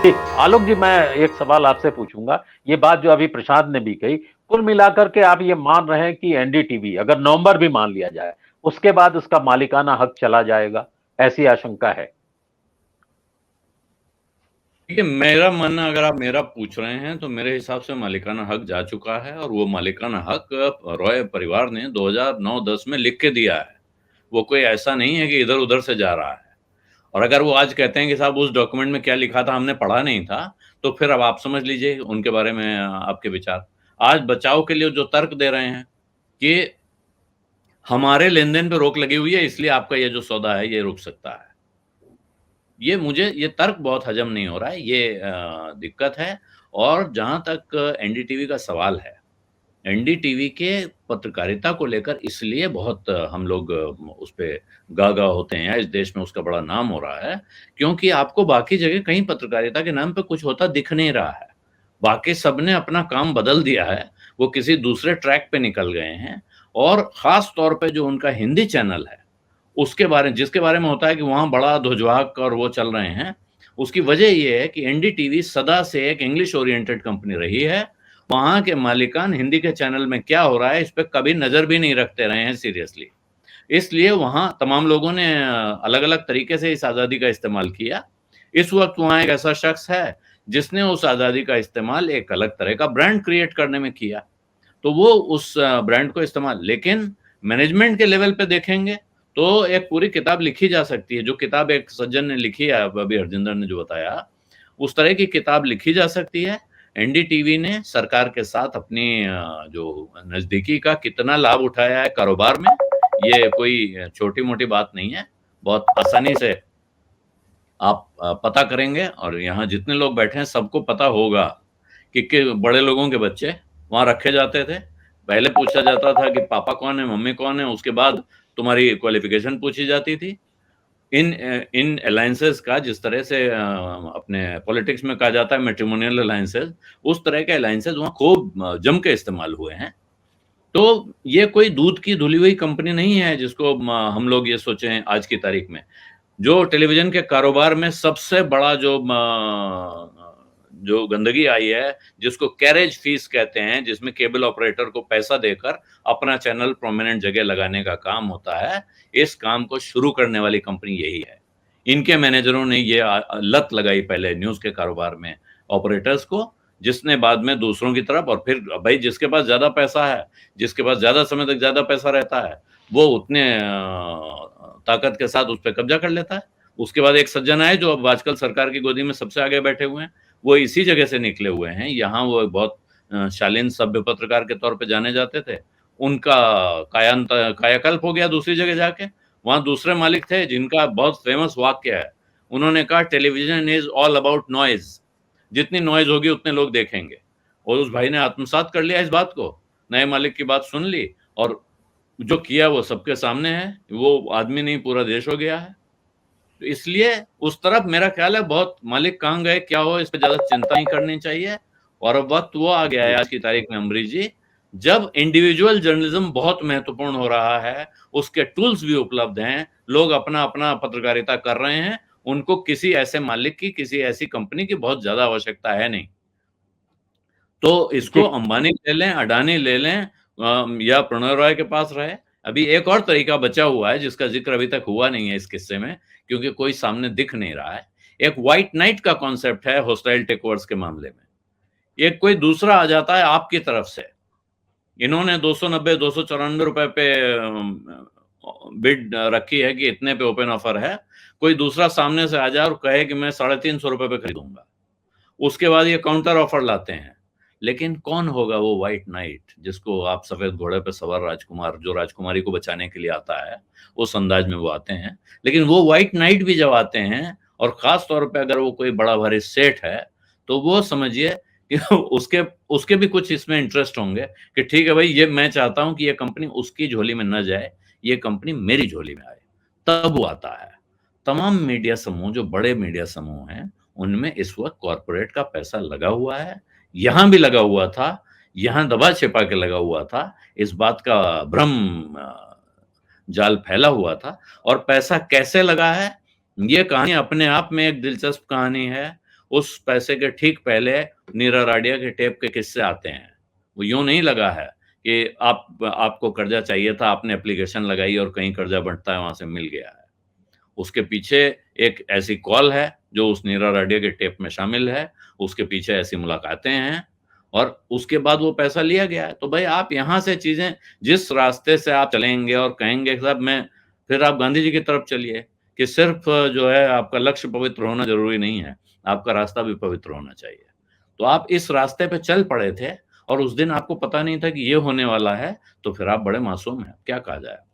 जी, आलोक जी, मैं एक सवाल आपसे पूछूँगा। ये बात जो अभी प्रशांत ने भी कही, कुल मिलाकर के आप ये मान रहे हैं कि एनडीटीवी अगर नवंबर भी मान लिया जाए, उसके बाद उसका मालिकाना हक चला जाएगा, ऐसी आशंका है? देखिए, मेरा मानना अगर आप मेरा पूछ रहे हैं तो मेरे हिसाब से मालिकाना हक जा चुका है और वो मालिकाना हक रॉय परिवार ने 2009-10 में लिख के दिया है। वो कोई ऐसा नहीं है कि इधर-उधर से जा रहा है। और अगर वो आज कहते हैं कि साहब उस डॉक्यूमेंट में क्या लिखा था हमने पढ़ा नहीं था, तो फिर अब आप समझ लीजिए उनके बारे में आपके विचार। आज बचाव के लिए जो तर्क दे रहे हैं कि हमारे लेन-देन पे रोक लगी हुई है इसलिए आपका ये जो सौदा है ये रुक सकता है। ये तर्क बहुत हज़म नहीं हो रहा है, ये दिक्कत है। और जहाँ तक एनडीटीवी का सवाल है, एनडीटीवी के पत्रकारिता को लेकर इसलिए बहुत हम लोग उस पे गागा होते हैं, इस देश में उसका बड़ा नाम हो रहा है, क्योंकि आपको बाकी जगह कहीं पत्रकारिता के नाम पे कुछ होता दिख नहीं रहा है। बाकी सबने अपना काम बदल दिया है, वो किसी दूसरे ट्रैक पे निकल गए हैं और ख़ास तौर पे जो उनका हिंदी चैनल है, जिसके बारे में होता है कि वहाँ बड़ा ध्वजवाहक और वो चल रहे हैं, उसकी वजह ये है कि एनडीटीवी सदा से एक इंग्लिश ओरिएंटेड कंपनी रही है। वहाँ के मालिकान हिंदी के चैनल में क्या हो रहा है, इस पे कभी नज़र भी नहीं रखते रहे हैं सीरियसली। इसलिए वहाँ तमाम लोगों ने अलग-अलग तरीके से इस आज़ादी का इस्तेमाल किया। इस वक़्त वहाँ एक ऐसा शख्स है, जिसने उस आज़ादी का इस्तेमाल एक अलग तरह का ब्रांड क्रिएट करने में किया। तो वो उस ब्रांड को इस्तेमाल, लेकिन मैनेजमेंट के लेवल पे देखेंगे तो एक पूरी किताब लिखी जा सकती है। जो किताब एक सज्जन ने लिखी है, अभी हरजिंदर ने जो बताया, उस तरह की किताब लिखी जा सकती है। एनडीटीवी ने सरकार के साथ अपनी जो नज़दीकी का कितना लाभ उठाया है कारोबार में, ये कोई छोटी-मोटी बात नहीं है। बहुत आसानी से आप पता करेंगे और यहाँ जितने लोग बैठे हैं सबको पता होगा कि बड़े लोगों के बच्चे वहाँ रखे जाते थे। पहले पूछा जाता था कि पापा कौन है, मम्मी कौन है, उसके बाद तुम्हारी क्वालिफ़िकेशन पूछी जाती थी। इन अलायंसेस का जिस तरह से अपने पॉलिटिक्स में कहा जाता है मैट्रिमोनियल अलायंसेस, उस तरह के अलायंसेस वहाँ खूब जम के इस्तेमाल हुए हैं। तो ये कोई दूध की धुली हुई कंपनी नहीं है जिसको हम लोग ये सोचें आज की तारीख में। जो टेलीविज़न के कारोबार में सबसे बड़ा जो गंदगी आई है, जिसको कैरेज फीस कहते हैं, जिसमें केबल ऑपरेटर को पैसा देकर अपना चैनल प्रोमिनेंट जगह लगाने का काम होता है, इस काम को शुरू करने वाली कंपनी यही है। इनके मैनेजरों ने ये लत लगाई पहले न्यूज़ के कारोबार में ऑपरेटर्स को, जिसने बाद में दूसरों की तरफ और फिर भाई जिसके पास ज़्यादा पैसा है, जिसके पास ज़्यादा समय तक ज़्यादा पैसा रहता है, वो उतने ताकत के साथ उस पे कब्ज़ा कर लेता है। उसके बाद एक सज्जन आए जो अब आजकल सरकार की गोदी में सबसे आगे बैठे हुए हैं। वो इसी जगह से निकले हुए हैं। यहाँ वो बहुत शालीन सभ्य पत्रकार के तौर पे जाने जाते थे। उनका कायाकल्प हो गया दूसरी जगह जाके। वहाँ दूसरे मालिक थे जिनका बहुत फ़ेमस वाक्य है। उन्होंने कहा television is all about noise. जितनी नॉइज़ होगी उतने लोग देखेंगे। और उस भाई ने आत्मसात कर लिया इस बात को। नए मालिक की बात सुन ली और जो किया वो सबके सामने है। वो आदमी नहीं पूरा देश हो गया है। तो इसलिए उस तरफ मेरा ख्याल है बहुत मालिक कहाँ गए, क्या हो, इस पे ज़्यादा चिंता नहीं करनी चाहिए। और अब वक़्त वो आ गया है आज की तारीख में अमरीश जी, जब इंडिविजुअल जर्नलिज़्म बहुत महत्वपूर्ण हो रहा है, उसके टूल्स भी उपलब्ध हैं, लोग अपना-अपना पत्रकारिता कर रहे हैं, उनको किसी ऐसे मालिक की, किसी ऐसी कंपनी की बहुत ज़्यादा आवश्यकता है नहीं। तो इसको जी, अंबानी ले लें, अडानी ले लें या प्रणव रॉय के पास रहे। अभी एक और तरीका बचा हुआ है जिसका ज़िक्र अभी तक हुआ नहीं है इस किस्से में, क्योंकि कोई सामने दिख नहीं रहा है। एक व्हाइट नाइट का कॉन्सेप्ट है होस्टाइल टेकओवर्स के मामले में। एक कोई दूसरा आ जाता है आपकी तरफ से। इन्होंने 290 ₹294 पे बिड रखी है कि इतने पे ओपन ऑफर है। कोई दूसरा सामने से आ जाए और कहे कि मैं ₹350 पे खरीदूँगा। उसके बाद ये काउंटर ऑफर लाते हैं। लेकिन कौन होगा वो व्हाइट नाइट जिसको आप सफ़ेद घोड़े पे सवार राजकुमार जो राजकुमारी को बचाने के लिए आता है, उस अंदाज में वो आते हैं। लेकिन वो व्हाइट नाइट भी जब आते हैं और ख़ास तौर पे अगर वो कोई बड़ा भारी सेठ है, तो वो समझिए कि उसके उसके भी कुछ इसमें इंटरेस्ट होंगे कि ठीक है भाई ये मैं चाहता हूँ कि ये कंपनी उसकी झोली में ना जाए, ये कंपनी मेरी झोली में आए। तब वो आता है। तमाम मीडिया समूह जो बड़े मीडिया समूह हैं, उनमें इस वक़्त कॉर्पोरेट का पैसा लगा हुआ है। यहाँ भी लगा हुआ था, यहाँ दबा-छिपा के लगा हुआ था। इस बात का भ्रम जाल फैला हुआ था और पैसा कैसे लगा है, ये कहानी अपने आप में एक दिलचस्प कहानी है। उस पैसे के ठीक पहले नीरा राडिया के टेप के किस्से आते हैं। वो यूँ नहीं लगा है कि आपको कर्जा चाहिए था, आपने एप्लीकेशन लगाई और कहीं कर्जा बँटता है, वहाँ से मिल गया है। उसके पीछे एक ऐसी कॉल है, जो उस नीरा राडिया के टेप में शामिल है, उसके पीछे ऐसी मुलाकातें हैं और उसके बाद वो पैसा लिया गया है। तो भई आप यहाँ से चीज़ें जिस रास्ते से आप चलेंगे और कहेंगे साहब मैं फिर आप गांधी जी की तरफ चलिए कि सिर्फ़ जो है आपका लक्ष्य पवित्र होना ज़रूरी नहीं है, आपका रास्ता भी पवित्र होना चाहिए। तो आप इस रास्ते पे चल पड़े थे और उस दिन आपको पता नहीं था कि ये होने वाला है, तो फिर आप बड़े मासूम हैं, क्या कहा जाए?